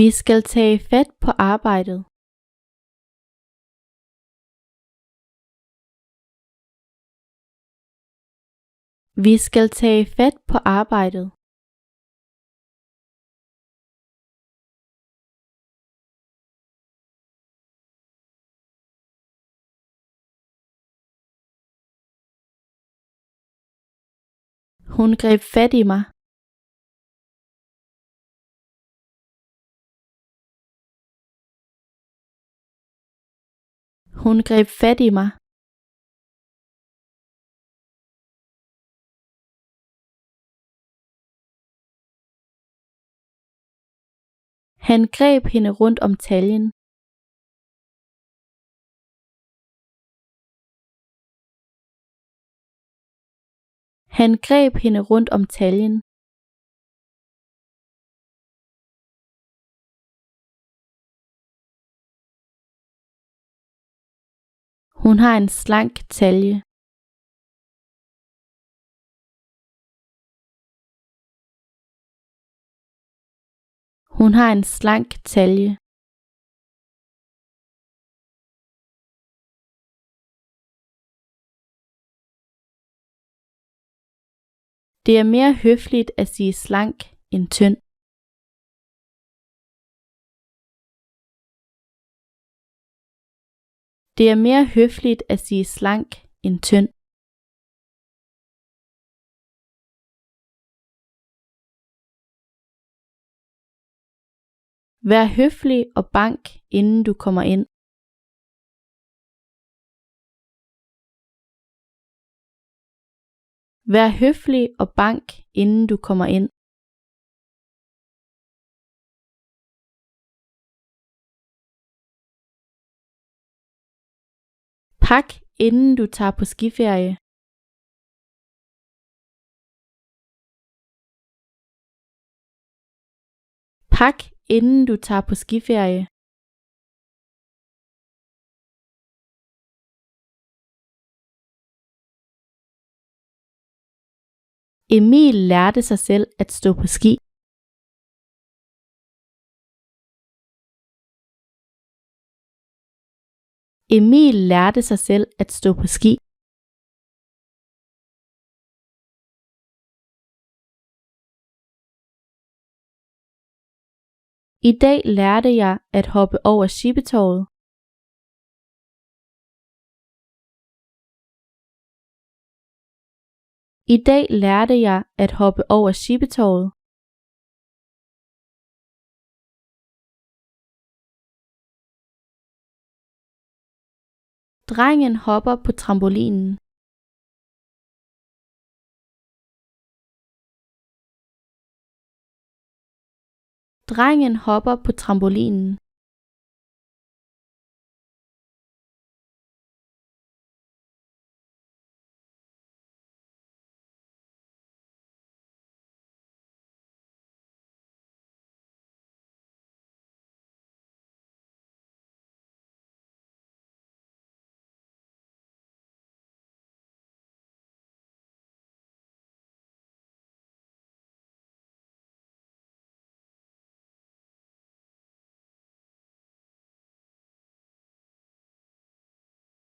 Vi skal tage fat på arbejdet. Vi skal tage fat på arbejdet. Hun greb fat i mig. Hun greb fat i mig. Han greb hende rundt om taljen. Han greb hende rundt om taljen. Hun har en slank talje. Hun har en slank talje. Det er mere høfligt at sige slank end tynd. Det er mere høfligt at sige slank end tynd. Vær høflig og bank, inden du kommer ind. Vær høflig og bank, inden du kommer ind. Pak, inden du tager på skiferie. Pak, inden du tager på skiferie. Emil lærte sig selv at stå på ski. Emil lærte sig selv at stå på ski. I dag lærte jeg at hoppe over Skippetorvet. I dag lærte jeg at hoppe over Skippetorvet. Drengen hopper på trampolinen. Drengen hopper på trampolinen.